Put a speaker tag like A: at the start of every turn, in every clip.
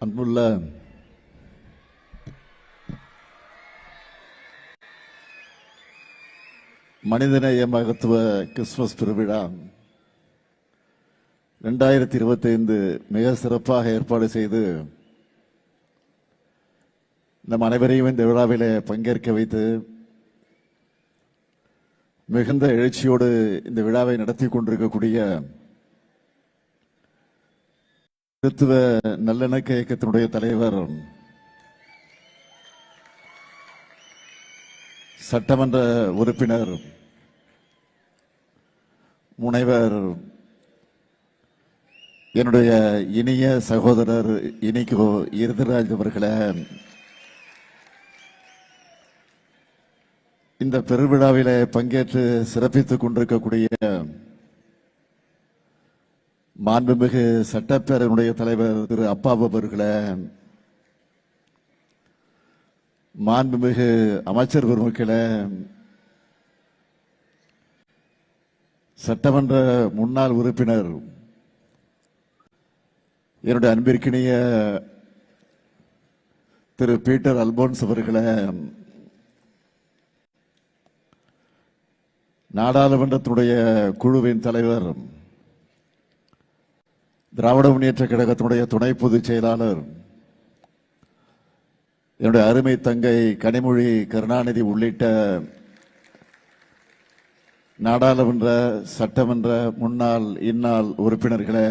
A: அன்புள்ள மனிதநேய மகத்துவ கிறிஸ்துமஸ் திருவிழா 2025 மிக சிறப்பாக ஏற்பாடு செய்து நம் அனைவரையும் இந்த விழாவிலே பங்கேற்க வைத்து மிகுந்த எழுச்சியோடு இந்த விழாவை நடத்தி கொண்டிருக்கக்கூடிய கிறிஸ்துவ நல்லிணக்க இயக்கத்தினுடைய தலைவர், சட்டமன்ற உறுப்பினர் முனைவர் என்னுடைய இனிய சகோதரர் இனிகோ இருதராஜ் அவர்களே, இந்த பெருவிழாவிலே பங்கேற்று சிறப்பித்துக் கொண்டிருக்கக்கூடிய மாண்புமிகு சட்டப்பேரவையினுடைய தலைவர் திரு அப்பாவு அவர்களே, மாண்புமிகு அமைச்சர் பெருமக்களே, சட்டமன்ற முன்னாள் உறுப்பினர் என்னுடைய அன்பிற்கினிய திரு பீட்டர் அல்போன்ஸ் அவர்களே, நாடாளுமன்றத்துடைய குழுவின் தலைவர், திராவிட முன்னேற்ற கழகத்தினுடைய துணை பொதுச் செயலாளர், என்னுடைய அருமை தங்கை கனிமொழி கருணாநிதி உள்ளிட்ட நாடாளுமன்ற சட்டமன்ற முன்னாள் இந்நாள் உறுப்பினர்களே,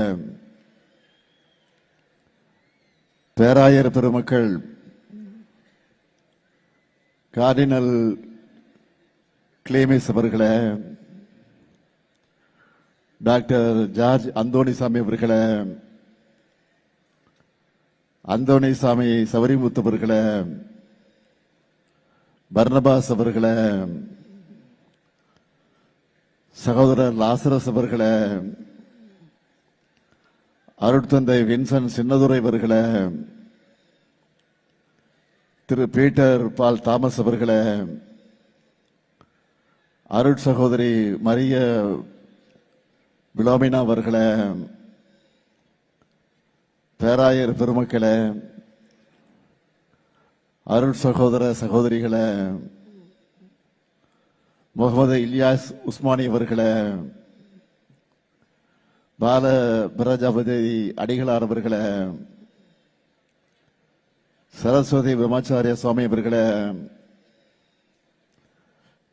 A: பேராயர் பெருமக்கள், கார்டினல் கிளேமிஸ் அவர்களே, டாக்டர் ஜார்ஜ் அந்தோணிசாமி அவர்களே, அந்தோணிசாமி சவரிமுத்து அவர்களே, பர்னபாஸ் அவர்களே, சகோதரர் லாசரஸ் அவர்களே, அருட்தந்தை வின்சென்ட் சின்னதுரை அவர்களே, திரு பீட்டர் பால் தாமஸ் அவர்களே, அருட் சகோதரி மரிய பிலோமினா அவர்களே, பேராயர் பெருமக்களே, அருள் சகோதர சகோதரிகளே, முகமது இலியாஸ் உஸ்மானி அவர்களே, பால பிரஜாபதி அடிகளார் அவர்களே, சரஸ்வதி பிரம்மாச்சாரிய சுவாமி அவர்களே,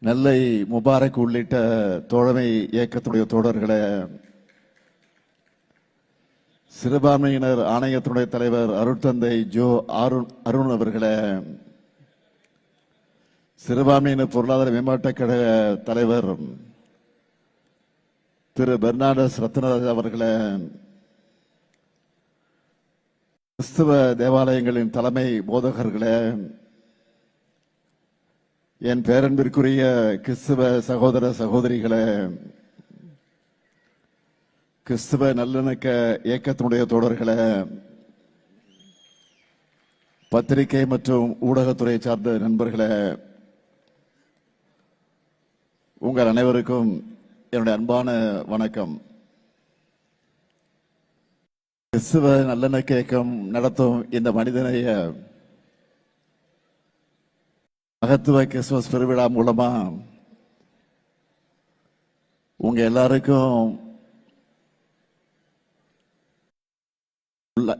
A: நெல்லை முபாரக் உள்ளிட்ட தோழமை இயக்கத்துடைய தோழர்களே, சிறுபான்மையினர் ஆணையத்தினுடைய தலைவர் அருட்தந்தை ஜோ அருண் அவர்களே, சிறுபான்மையினர் பொருளாதார மேம்பாட்டுக் கழக தலைவர் திரு பெர்னாண்டஸ் ரத்னராஜ் அவர்களே, கிறிஸ்துவ தேவாலயங்களின் தலைமை போதகர்களே, என் பேரன்பிற்குரிய கிறிஸ்துவ சகோதர சகோதரிகளே, கிறிஸ்துவ நல்லிணக்க இயக்கத்தினுடைய தோழர்களே, பத்திரிகை மற்றும் ஊடகத்துறை சார்ந்த நண்பர்களே, உங்கள் அனைவருக்கும் என்னுடைய அன்பான வணக்கம். கிறிஸ்துவ நல்லிணக்க இயக்கம் நடத்தும் இந்த மனிதநேய மகத்துவ கிறிஸ்துமஸ் பெருவிழா மூலமா உங்க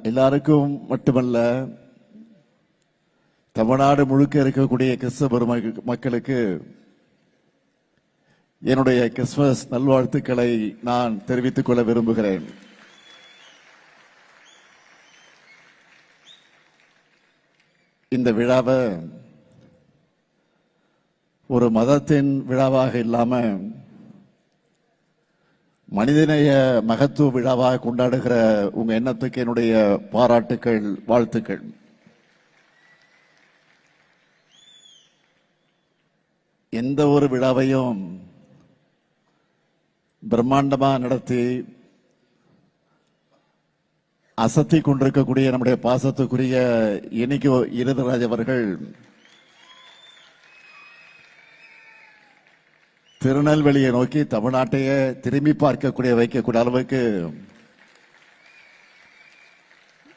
A: எல்லாருக்கும் மட்டுமல்ல, தமிழ்நாடு முழுக்க இருக்கக்கூடிய கிறிஸ்தவ மக்களுக்கு என்னுடைய கிறிஸ்துமஸ் நல்வாழ்த்துக்களை நான் தெரிவித்துக் கொள்ள விரும்புகிறேன். இந்த விழாவை ஒரு மதத்தின் விழாவாக இல்லாம மனிதநேய மகத்துவ விழாவாக கொண்டாடுகிற உங்க எண்ணத்துக்கு என்னுடைய பாராட்டுக்கள், வாழ்த்துக்கள். எந்த ஒரு விழாவையும் பிரம்மாண்டமா நடத்தி அசத்தி கொண்டிருக்கக்கூடிய நம்முடைய பாசத்துக்குரிய இனிகோ இருதராஜ் அவர்கள் திருநெல்வேலியை நோக்கி தமிழ்நாட்டையே திரும்பி பார்க்கக்கூடிய வைக்கக்கூடிய அளவுக்கு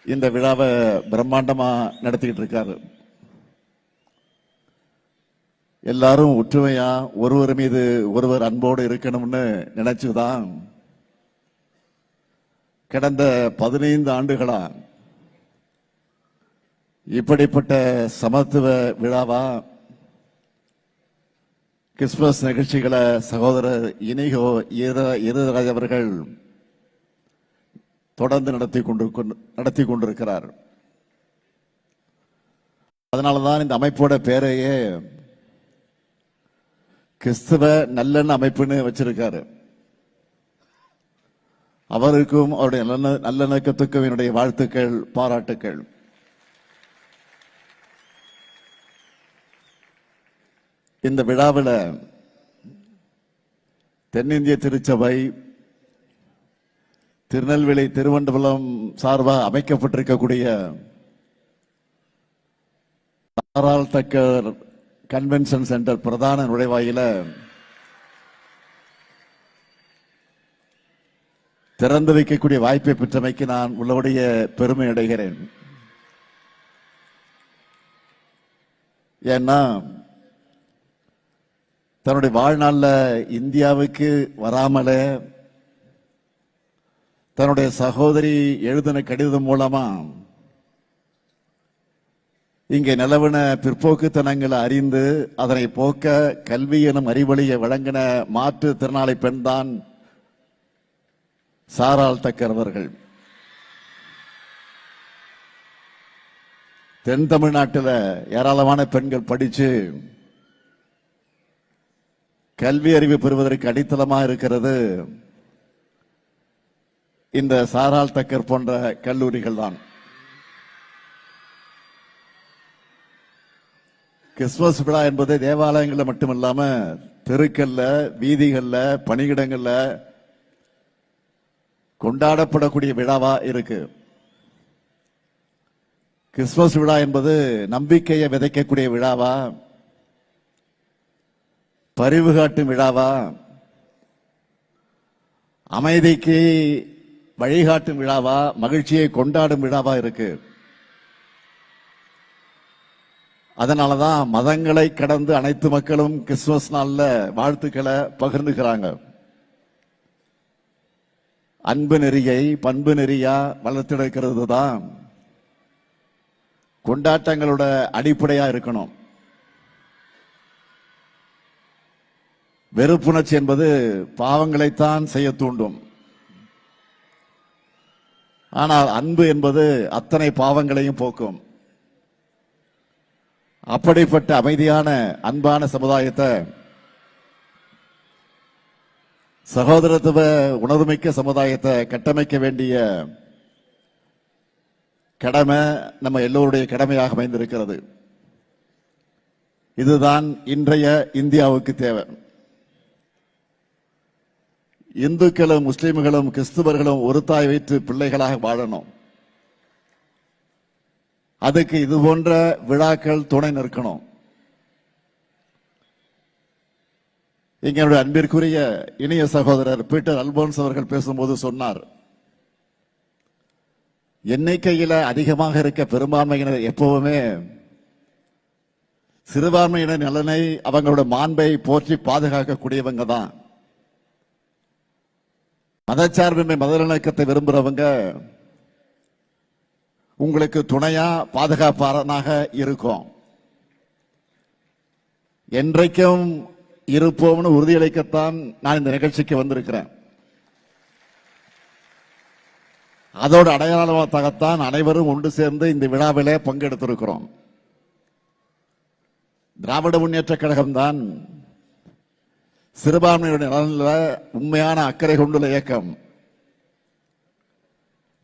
A: இந்த விழாவை பிரம்மாண்டமா நடத்திக்கிட்டு இருக்காரு. எல்லாரும் ஒற்றுமையா ஒருவர் மீது ஒருவர் அன்போடு இருக்கணும்னு நினைச்சுதான் கடந்த 15 ஆண்டுகளா இப்படிப்பட்ட சமத்துவ விழாவா கிறிஸ்துமஸ் நிகழ்ச்சிகளை சகோதரர் இனிகோ இருராஜ் அவர்கள் தொடர்ந்து நடத்தி கொண்டிருக்கிறார். அதனாலதான் இந்த அமைப்போட பேரையே கிறிஸ்துவ நல்லெண்ண அமைப்புன்னு வச்சிருக்காரு. அவருக்கும் அவருடைய நல்லெண்ணக்கத்துக்கும் என்னுடைய வாழ்த்துக்கள், பாராட்டுக்கள். இந்த விழாவில் தென்னிந்திய திருச்சபை திருநெல்வேலி திருவனந்தபுரம் சார்பாக அமைக்கப்பட்டிருக்கக்கூடிய சாரால் தக்கர் கன்வென்ஷன் சென்டர் பிரதான நுழைவாயில திறந்து வைக்கக்கூடிய வாய்ப்பை பெற்றமைக்கு நான் உள்ளபடிய பெருமை அடைகிறேன். ஏன்னா தன்னுடைய வாழ்நாளில் இந்தியாவுக்கு வராமலே தன்னுடைய சகோதரி எழுதின கடிதம் மூலமா இங்கே நிலவின பிற்போக்குத்தனங்களை அறிந்து அதனை போக்க கல்வி எனும் அறிவொளியை வழங்கின மாற்றுத்திறனாளி பெண்தான் சாரால் தக்கர் அவர்கள். தென் தமிழ்நாட்டில் ஏராளமான பெண்கள் படிச்சு கல்வி அறிவு பெறுவதற்கு அடித்தளமாக இருக்கிறது இந்த சாரால் தக்கர் போன்ற கல்லூரிகள் தான். கிறிஸ்துமஸ் விழா என்பது தேவாலயங்கள்ல மட்டுமில்லாம தெருக்கல்ல, வீதிகள்ல, பணியிடங்கள்ல கொண்டாடப்படக்கூடிய விழாவா இருக்கு. கிறிஸ்துமஸ் விழா என்பது நம்பிக்கையை விதைக்கக்கூடிய விழாவா, பரிவு காட்டும் விழாவா, அமைதிக்கு வழிகாட்டும் விழாவா, மகிழ்ச்சியை கொண்டாடும் விழாவா இருக்கு. அதனாலதான் மதங்களை கடந்து அனைத்து மக்களும் கிறிஸ்துமஸ் நாள்ல வாழ்த்துக்களை பகிர்ந்துக்கிறாங்க. அன்பு நெறியை பண்பு நெறியா வளர்த்தெடுக்கிறது தான் கொண்டாட்டங்களோட அடிப்படையா இருக்கணும். வெறுப்புணர்ச்சி என்பது பாவங்களைத்தான் செய்ய தூண்டும். ஆனால் அன்பு என்பது அத்தனை பாவங்களையும் போக்கும். அப்படிப்பட்ட அமைதியான அன்பான சமுதாயத்தை, சகோதரத்துவ உணர்வுமிக்க சமுதாயத்தை கட்டமைக்க வேண்டிய கடமை நம்ம எல்லோருடைய கடமையாக அமைந்திருக்கிறது. இதுதான் இன்றைய இந்தியாவுக்கு தேவை. இந்துக்களும் முஸ்லிம்களும் கிறிஸ்துவர்களும் ஒரு தாய் வைத்து பிள்ளைகளாக வாழணும். அதுக்கு இது போன்ற விழாக்கள் துணை நிற்கணும். எங்களுடைய அன்பிற்குரிய இனிய சகோதரர் பீட்டர் அல்போன்ஸ் அவர்கள் பேசும்போது சொன்னார், எண்ணிக்கையில அதிகமாக இருக்க பெரும்பான்மையினர் எப்பவுமே சிறுபான்மையினர் நலனை, அவங்களோட மாண்பை போற்றி பாதுகாக்கக்கூடியவங்க தான். மதச்சார்பின்மை மதநலக்கத்தை விரும்புறவங்க உங்களுக்கு துணையா பாதுகாப்பாளனாக இருக்கும். என்றைக்கும் இருப்போம்னு உறுதியளிக்கத்தான் நான் இந்த நிகழ்ச்சிக்கு வந்திருக்கிறேன். அதோடு அடையாளமாகத்தான் அனைவரும் ஒன்று சேர்ந்து இந்த விழாவிலே பங்கெடுத்திருக்கிறோம். திராவிட முன்னேற்ற கழகம் தான் சிறுபான்மையுடைய நலனில் உண்மையான அக்கறை கொண்டுள்ள இயக்கம்.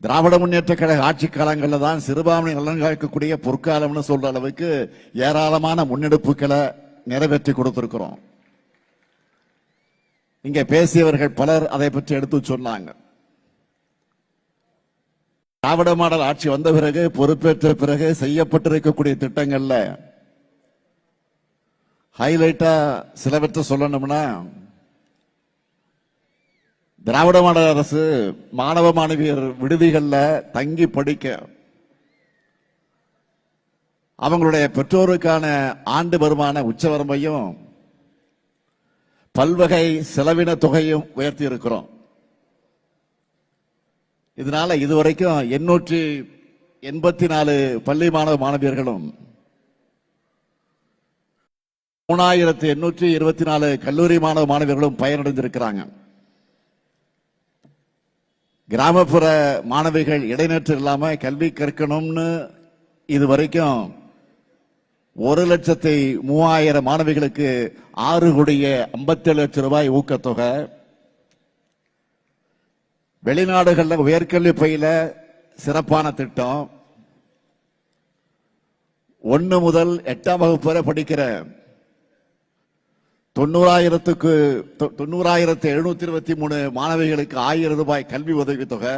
A: திராவிட முன்னேற்ற கழக ஆட்சி காலங்களில் தான் சிறுபான்மை நலன் காக்கக்கூடிய பொற்காலம்னு சொல்ற அளவுக்கு ஏராளமான முன்னெடுப்புகளை நிறைவேற்றி கொடுத்திருக்கிறோம். இங்க பேசியவர்கள் பலர் அதை பற்றி எடுத்து சொன்னாங்க. திராவிட மாடல் ஆட்சி வந்த பிறகு, பொறுப்பேற்ற பிறகு செய்யப்பட்டிருக்கக்கூடிய திட்டங்கள்ல ஹைலைட்டா சிலவற்றை சொல்லணும்னா, திராவிட மாடல் அரசு மாணவ மாணவியர் விடுதிகள்ல தங்கி படிக்க அவங்களுடைய பெற்றோருக்கான ஆண்டு வருமான உச்சவரம்பையும் பல்வகை செலவின தொகையும் உயர்த்தி இருக்கிறோம். இதனால இதுவரைக்கும் 884 பள்ளி மாணவ மாணவியர்களும் 3824 கல்லூரி மாணவ மாணவியர்களும் பயனடைந்திருக்கிறாங்க. கிராமப்புற மாணவிகள் இடைநிற்று இல்லாம கல்வி கற்கணும்னு இதுவரைக்கும் 1,03,000 மாணவிகளுக்கு 6,57,00,000 ஊக்கத்தொகை, வெளிநாடுகளில் உயர்கல்வி பயில சிறப்பான திட்டம், 1 முதல் 8ஆம் வகுப்பு வரை படிக்கிற 90,723 மாணவிகளுக்கு 1000 ரூபாய் கல்வி உதவித்தொகை,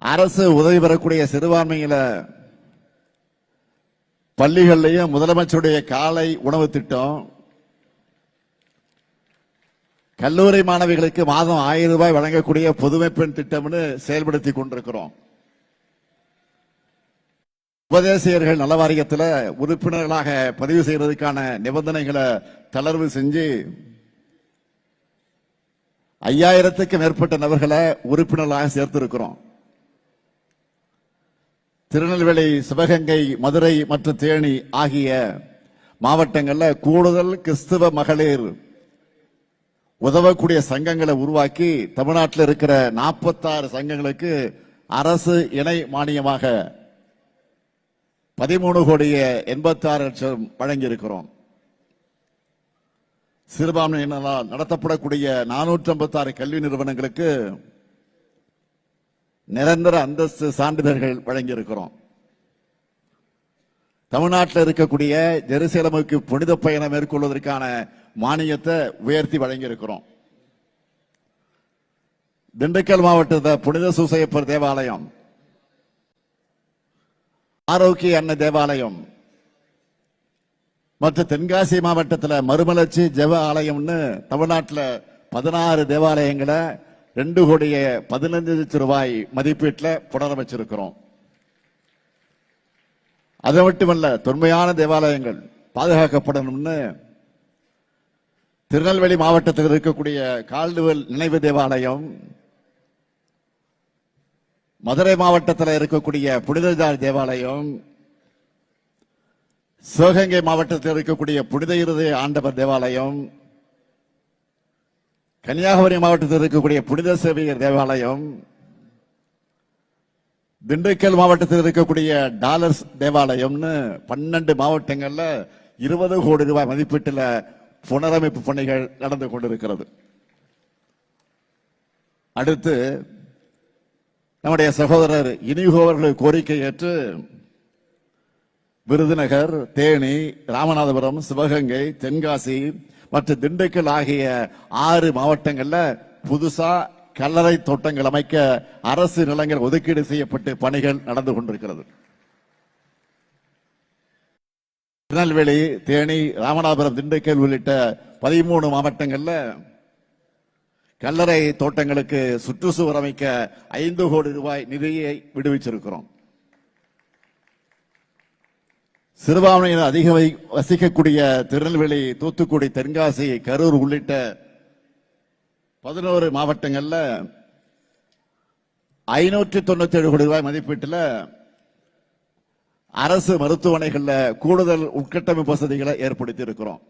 A: அரசு உதவி பெறக்கூடிய சிறுபான்மையில பள்ளிகளிலேயும் முதலமைச்சருடைய காலை உணவு திட்டம், கல்லூரி மாணவிகளுக்கு மாதம் 1000 ரூபாய் வழங்கக்கூடிய புதுமை பெண் திட்டம்னு செயல்படுத்தி கொண்டிருக்கிறோம். உபதேசியர்கள் நல வாரியத்தில் உறுப்பினர்களாக பதிவு செய்வதற்கான நிபந்தனைகளை தளர்வு செஞ்சு 5000க்கும் மேற்பட்ட நபர்களை உறுப்பினர்களாக சேர்த்திருக்கிறோம். திருநெல்வேலி, சிவகங்கை, மதுரை மற்றும் தேனி ஆகிய மாவட்டங்களில் கூடுதல் கிறிஸ்தவ மகளிர் உதவக்கூடிய சங்கங்களை உருவாக்கி தமிழ்நாட்டில் இருக்கிற 46 சங்கங்களுக்கு அரசு இணை மானியமாக 13,86,00,000 வழங்கியிருக்கிறோம். சிறுபான்மையினரால் நடத்தப்படக்கூடிய 456 கல்வி நிறுவனங்களுக்கு நிரந்தர அந்தஸ்து சான்றிதழ்கள் வழங்கியிருக்கிறோம். தமிழ்நாட்டில் இருக்கக்கூடிய ஜெருசலேமுக்கு புனித பயணம் மேற்கொள்வதற்கான மானியத்தை உயர்த்தி வழங்கியிருக்கிறோம். திண்டுக்கல் மாவட்டத்தில் புனித சூசையப்பர் தேவாலயம், ஆரோக்கிய அன்னை தேவாலயம் மற்றும் தென்காசி மாவட்டத்தில் மறுமலர்ச்சி ஜெப ஆலயம்னு தமிழ்நாட்டில் 16 தேவாலயங்களை 2,15,00,000 ரூபாய் மதிப்பீட்டில் புனரமைச்சிருக்கிறோம். அது மட்டுமல்ல, தொன்மையான தேவாலயங்கள் பாதுகாக்கப்படணும்னு திருநெல்வேலி மாவட்டத்தில் இருக்கக்கூடிய கால்டுவெல் நினைவு தேவாலயம், மதுரை மாவட்டத்தில் இருக்கக்கூடிய புனித ஜார்ஜ் தேவாலயம், சிவகங்கை மாவட்டத்தில் இருக்கக்கூடிய புனித இருதய ஆண்டவர் தேவாலயம், கன்னியாகுமரி மாவட்டத்தில் இருக்கக்கூடிய புனித சேவியர் தேவாலயம், திண்டுக்கல் மாவட்டத்தில் இருக்கக்கூடிய டாலர்ஸ் தேவாலயம்னு 12 மாவட்டங்கள்ல 20 கோடி ரூபாய் மதிப்பீட்டில் புனரமைப்பு பணிகள் நடந்து கொண்டிருக்கிறது. அடுத்து நம்முடைய சகோதரர் இனிகோ அவர்கள் கோரிக்கை ஏற்று விருதுநகர், தேனி, ராமநாதபுரம், சிவகங்கை, தென்காசி மற்றும் திண்டுக்கல் ஆகிய 6 மாவட்டங்கள்ல புதுசா கல்லறை தோட்டங்கள் அமைக்க அரசு நிலங்கள் ஒதுக்கீடு செய்யப்பட்டு பணிகள் நடந்து கொண்டிருக்கிறது. திருநெல்வேலி, தேனி, ராமநாதபுரம், திண்டுக்கல் உள்ளிட்ட 13 மாவட்டங்கள்ல கல்லறை தோட்டங்களுக்கு சுற்றுச்சுவர் அமைக்க 5 கோடி ரூபாய் நிதியை விடுவிச்சிருக்கிறோம். சிறுபான்மையினர் அதிக வசிக்கக்கூடிய திருநெல்வேலி, தூத்துக்குடி, தென்காசி, கரூர் உள்ளிட்ட 11 மாவட்டங்கள்ல 597 கோடி ரூபாய் மதிப்பீட்டில் அரசு மருத்துவமனைகள்ல கூடுதல் உட்கட்டமைப்பு வசதிகளை ஏற்படுத்தி இருக்கிறோம்.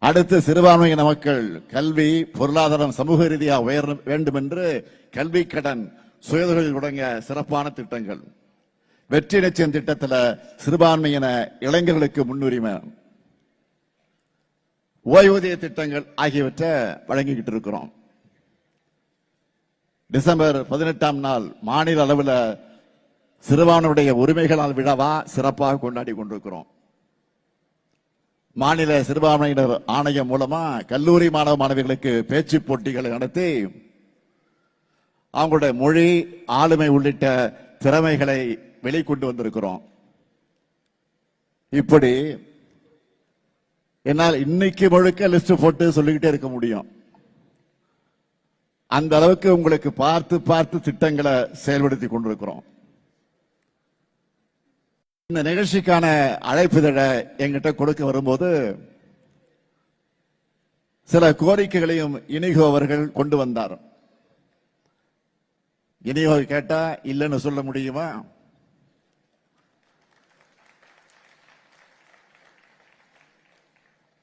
A: அடுத்து சிறுபான்மையின மக்கள் கல்வி, பொருளாதாரம், சமூக ரீதியாக உயர வேண்டும் என்று கல்வி கடன், சுயதொழில் தொடங்க சிறப்பான திட்டங்கள், வெற்றி நிச்சயம் திட்டத்தில் சிறுபான்மையின இளைஞர்களுக்கு முன்னுரிமை, ஓய்வூதிய திட்டங்கள் ஆகியவற்றை வழங்கிக்கிட்டு இருக்கிறோம். டிசம்பர் 18ஆம் நாள் மாநில அளவில் சிறுபான்மையுடைய உரிமைகளால் விழாவா சிறப்பாக கொண்டாடி கொண்டிருக்கிறோம். மாநில சிறுபான்மையினர் ஆணையம் மூலமா கல்லூரி மாணவ மாணவிகளுக்கு பேச்சு போட்டிகளை நடத்தி அவங்களுடைய மொழி, ஆளுமை உள்ளிட்ட திறமைகளை வெளிக்கொண்டு வந்திருக்கிறோம். இப்படி என்னால் இன்னைக்கு முழுக்க லிஸ்ட் போட்டு சொல்லிக்கிட்டே இருக்க முடியும். அந்த அளவுக்கு உங்களுக்கு பார்த்து பார்த்து திட்டங்களை செயல்படுத்தி கொண்டிருக்கிறோம். இந்த நிகழ்ச்சிக்கான அழைப்புதழ என்கிட்ட கொடுக்க வரும்போது சில கோரிக்கைகளையும் இனிகோ அவர்கள் கொண்டு வந்தார். இனிகோ கேட்டா இல்லைன்னு சொல்ல முடியுமா?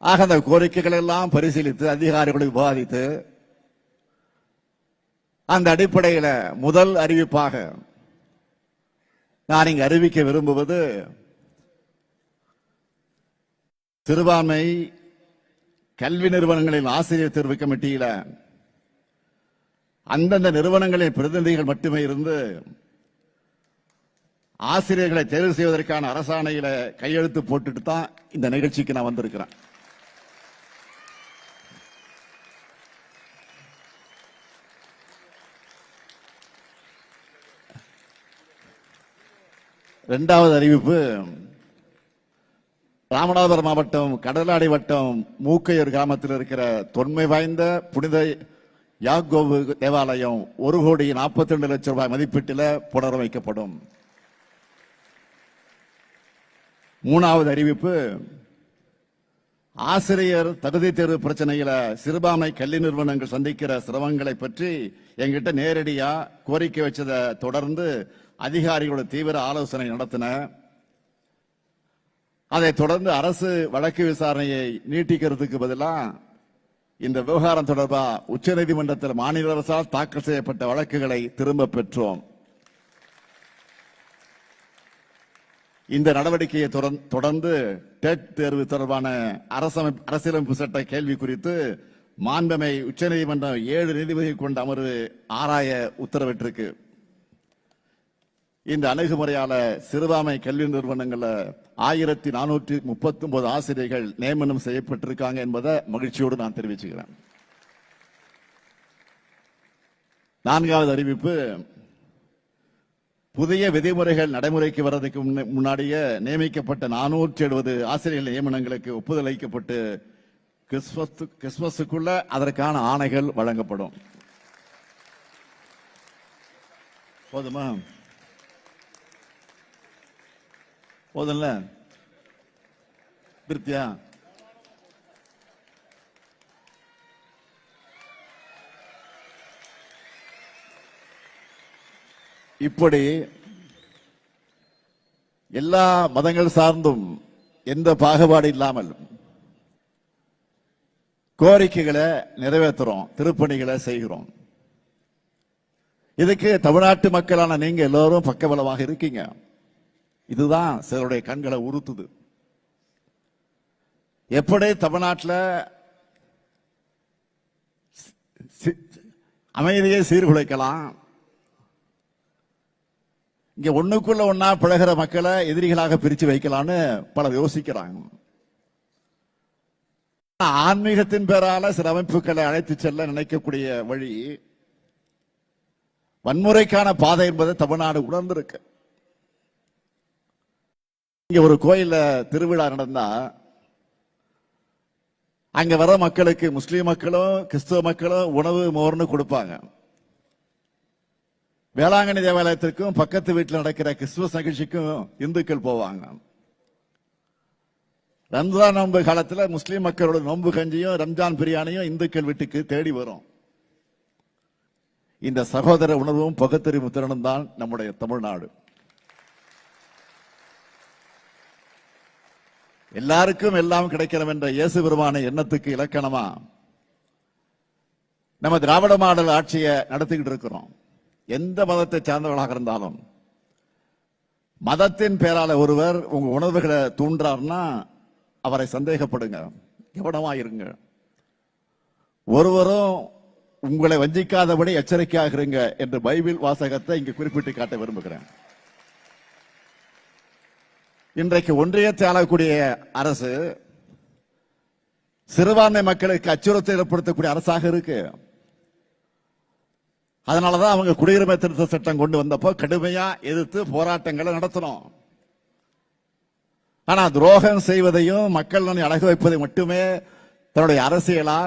A: ஆக அந்த கோரிக்கைகள் எல்லாம் பரிசீலித்து அதிகாரிகளை விவாதித்து அந்த அடிப்படையில் முதல் அறிவிப்பாக நான் இங்கு அறிவிக்க விரும்புவது, சிறுபான்மை கல்வி நிறுவனங்களின் ஆசிரியர் தேர்வு கமிட்டியில அந்தந்த நிறுவனங்களின் பிரதிநிதிகள் மட்டுமே இருந்து ஆசிரியர்களை தேர்வு செய்வதற்கான அரசாணையில கையெழுத்து போட்டுட்டு தான் இந்த நிகழ்ச்சிக்கு நான் வந்திருக்கிறேன். இரண்டாவது அறிவிப்பு, ராமநாதபுரம் மாவட்டம் கடலாடி வட்டம் மூக்கையூர் கிராமத்தில் இருக்கிற தொன்மை வாய்ந்த புனித யாக்கோபு தேவாலயம் 1,42,00,000 ரூபாய் மதிப்பீட்டில் புனரமைக்கப்படும். மூணாவது அறிவிப்பு, ஆசிரியர் தகுதி தேர்வு பிரச்சனையில சிறுபான்மை கல்வி நிறுவனங்கள் சந்திக்கிற சிரமங்களை பற்றி எங்கிட்ட நேரடியா கோரிக்கை வச்சதை தொடர்ந்து அதிகாரிகளோட தீவிர ஆலோசனை நடத்தின. அதை தொடர்ந்து அரசு வழக்கு விசாரணையை நீட்டிக்கிறதுக்கு பதிலாக இந்த விவகாரம் தொடர்பா உச்சநீதிமன்றத்தில் மாநில அரசால் தாக்கல் செய்யப்பட்ட வழக்குகளை திரும்ப பெற்றோம். இந்த நடவடிக்கையை தொடர்ந்து டெட் தேர்வு தொடர்பான அரசியலமைப்பு சட்ட கேள்வி குறித்து மாண்புமை உச்சநீதிமன்றம் 7 நீதிபதிகள் கொண்ட அமர்வு ஆராய உத்தரவிட்டிருக்கு. இந்த அணுகுமுறையால சிறுபான்மை கல்வி நிறுவனங்கள்ல 1439 ஆசிரியர்கள் நியமனம் செய்யப்பட்டிருக்காங்க என்பதை மகிழ்ச்சியோடு நான் தெரிவிச்சுக்கிறேன். நான்காவது அறிவிப்பு, புதிய விதிமுறைகள் நடைமுறைக்கு வர்றதுக்கு முன்னாடியே நியமிக்கப்பட்ட 470 ஆசிரியர்கள் நியமனங்களுக்கு ஒப்புதல் அளிக்கப்பட்டு கிறிஸ்துமஸுக்குள்ள அதற்கான ஆணைகள் வழங்கப்படும். போதுமா? போதும்ல? திருப்தியா? இப்படி எல்லா மதங்கள் சார்ந்தும் எந்த பாகுபாடு இல்லாமல் கோரிக்கைகளை நிறைவேற்றுறோம், திருப்பணிகளை செய்கிறோம். இதுக்கு தமிழ்நாட்டு மக்களான நீங்க எல்லோரும் பக்கபலமாக இருக்கீங்க. இதுதான் சிலருடைய கண்களை உறுத்துது. எப்படி தமிழ்நாட்டில் அமைதியை சீர்குலைக்கலாம், இங்க ஒண்ணுக்குள்ள ஒன்னா பழகிற மக்களை எதிரிகளாக பிரிச்சு வைக்கலாம்னு பலர் யோசிக்கிறாங்க. ஆன்மீகத்தின் பேரால சில அமைப்புகளை அழைத்து செல்ல நினைக்கக்கூடிய வழி வன்முறைக்கான பாதை என்பதை தமிழ்நாடு உணர்ந்திருக்கு. இங்க ஒரு கோயில்ல திருவிழா நடந்தா அங்க வர மக்களுக்கு முஸ்லீம் மக்களும் கிறிஸ்துவ மக்களும் உணவு மோர்னு கொடுப்பாங்க. வேளாங்கண்ணி தேவாலயத்திற்கும் பக்கத்து வீட்டில் நடக்கிற கிறிஸ்துமஸ் நிகழ்ச்சிக்கும் இந்துக்கள் போவாங்க. ரம்ஜான் நோன்பு காலத்துல முஸ்லீம் மக்களோட நோன்பு கஞ்சியும் ரம்ஜான் பிரியாணியும் இந்துக்கள் வீட்டுக்கு தேடி வரும். இந்த சகோதர உணர்வும் பகுத்தறிவு திறனும் தான் நம்முடைய தமிழ்நாடு. எல்லாருக்கும் எல்லாம் கிடைக்கணும் என்ற இயேசு பெருமான எண்ணத்துக்கு இலக்கணமா நம்ம திராவிட மாடல் ஆட்சியை நடத்திக்கிட்டு இருக்கிறோம். எந்த மதத்தை சார்ந்தவர்களாக இருந்தாலும் மதத்தின் பேரால ஒருவர் உங்க உணர்வுகளை தூண்டார்னா அவரை சந்தேகப்படுங்க, கவனமா இருங்க. ஒருவரும் உங்களை வஞ்சிக்காதபடி எச்சரிக்கையாக இருங்க என்று பைபிள் வாசகத்தை இங்கு குறிப்பிட்டு காட்ட விரும்புகிறேன். இன்றைக்கு ஒன்றியத்தை ஆளக்கூடிய அரசு சிறுபான்மை மக்களுக்கு அச்சுறுத்தல் ஏற்படுத்தக்கூடிய அரசாக இருக்கு. அதனாலதான் அவங்க குடியுரிமை திருத்த சட்டம் கொண்டு வந்தப்போ கடுமையா எதிர்த்து போராட்டங்களை நடத்தணும். ஆனா துரோகம் செய்வதையும் மக்கள் அழகு வைப்பதை மட்டுமே தன்னுடைய அரசியலா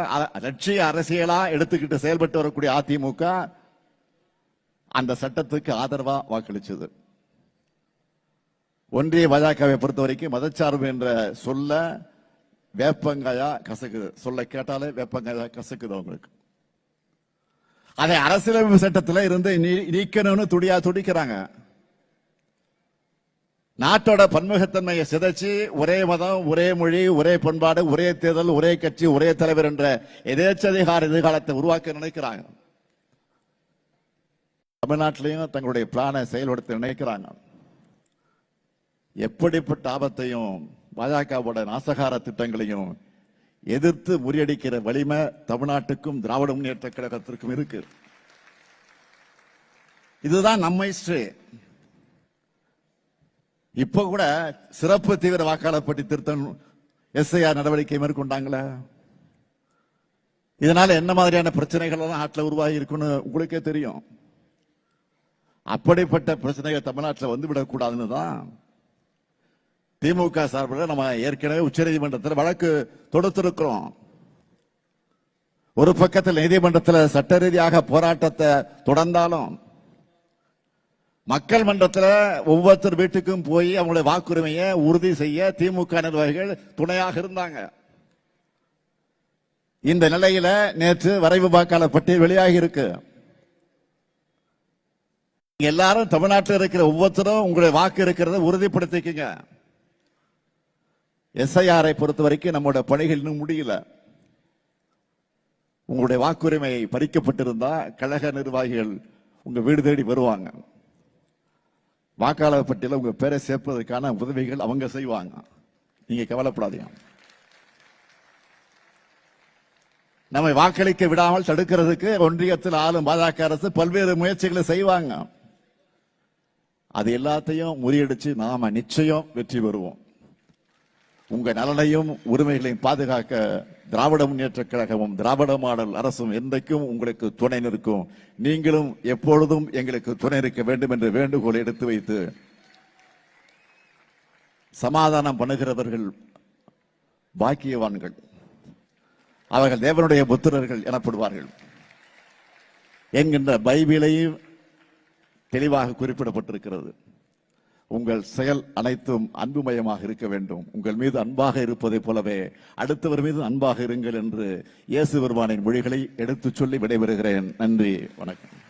A: லட்சிய அரசியலா எடுத்துக்கிட்டு செயல்பட்டு வரக்கூடிய அதிமுக அந்த சட்டத்துக்கு ஆதரவா வாக்களிச்சது. ஒன்றிய பாஜகவை பொறுத்த வரைக்கும் மதச்சார்பு என்ற சொல்ல வேப்பங்காயா கசக்குது. சொல்ல கேட்டாலே வேப்பங்காயா கசக்குது அவங்களுக்கு. அதை அரசியலமைப்பு சட்டத்தில் இருந்து நீக்கணும்னு துடிக்கிறாங்க. நாட்டோட பன்முகத்தன்மையை சிதைச்சு ஒரே மதம், ஒரே மொழி, ஒரே பண்பாடு, ஒரே தேர்தல், ஒரே கட்சி, ஒரே தலைவர் என்ற எதேச்சதிகார எதிர்காலத்தை உருவாக்க நினைக்கிறாங்க. தமிழ்நாட்டிலையும் தங்களுடைய பிளானை செயல்படுத்த நினைக்கிறாங்க. எப்படிப்பட்ட ஆபத்தையும் பாஜகவோட நாசகார திட்டங்களையும் எதிர்த்து முறியடிக்கிற வலிமை தமிழ்நாட்டுக்கும் திராவிட முன்னேற்ற கழகத்திற்கும் இருக்கு. இதுதான் நம்ம ஹிஸ்டரி. இப்ப கூட சிறப்பு தீவிர வாக்காளர் பட்டி திருத்தம் எஸ்ஐஆர் நடவடிக்கை மேற்கொண்டாங்களே. இதனால என்ன மாதிரியான பிரச்சனைகள் எல்லாம் நாட்டில் உருவாகி இருக்குன்னு உங்களுக்கே தெரியும். அப்படிப்பட்ட பிரச்சனைகள் தமிழ்நாட்டில் வந்துவிடக் கூடாதுன்னு தான் திமுக சார்பில் நம்ம ஏற்கனவே உச்சநீதிமன்றத்தில் வழக்கு தொடுத்திருக்கிறோம். ஒரு பக்கத்தில் நீதிமன்றத்தில் சட்ட ரீதியாக போராட்டத்தை தொடர்ந்தாலும் மக்கள் மன்றத்தில் ஒவ்வொருத்தர் வீட்டுக்கும் போய் அவங்களுடைய வாக்குரிமையை உறுதி செய்ய திமுக நிர்வாகிகள் துணையாக இருந்தாங்க. இந்த நிலையில நேற்று வரைவு வாக்காளர் பட்டியல் வெளியாகி இருக்கு. எல்லாரும் தமிழ்நாட்டில் இருக்கிற ஒவ்வொருத்தரும் உங்களுடைய வாக்கு இருக்கிறத உறுதிப்படுத்திக்கங்க. எஸ்ஐஆரை பொறுத்த வரைக்கும் நம்முடைய பணிகள் இன்னும் முடியல. உங்களுடைய வாக்குரிமை பறிக்கப்பட்டிருந்தா கழக நிர்வாகிகள் உங்க வீடு தேடி வருவாங்க. வாக்காளர் பட்டியல உங்க பேரை சேர்ப்பதற்கான உதவிகள் அவங்க செய்வாங்க. நீங்க கவலைப்படாதீங்க. நம்மை வாக்களிக்க விடாமல் தடுக்கிறதுக்கு ஒன்றியத்தில் ஆளும் பாஜக அரசு பல்வேறு முயற்சிகளை செய்வாங்க. அது எல்லாத்தையும் முறியடிச்சு நாம நிச்சயம் வெற்றி பெறுவோம். உங்க நலனையும் உரிமைகளையும் பாதுகாக்க திராவிட முன்னேற்ற கழகமும் திராவிட மாடல் அரசும் என்றைக்கும் உங்களுக்கு துணை நிற்கும். நீங்களும் எப்பொழுதும் எங்களுக்கு துணை இருக்க வேண்டும் என்ற வேண்டுகோளை எடுத்து வைத்து சமாதானம் பண்ணுகிறவர்கள் பாக்கியவான்கள், அவர்கள் தேவனுடைய புத்திரர்கள் எனப்படுவார்கள் என்கின்ற பைபிளையும் தெளிவாக குறிப்பிடப்பட்டிருக்கிறது. உங்கள் செயல் அனைத்தும் அன்புமயமாக இருக்க வேண்டும். உங்கள் மீது அன்பாக இருப்பதை போலவே அடுத்தவர் மீது அன்பாக இருங்கள் என்று இயேசு பெருமானின் மொழிகளை எடுத்துச் சொல்லி விடைபெறுகிறேன். நன்றி, வணக்கம்.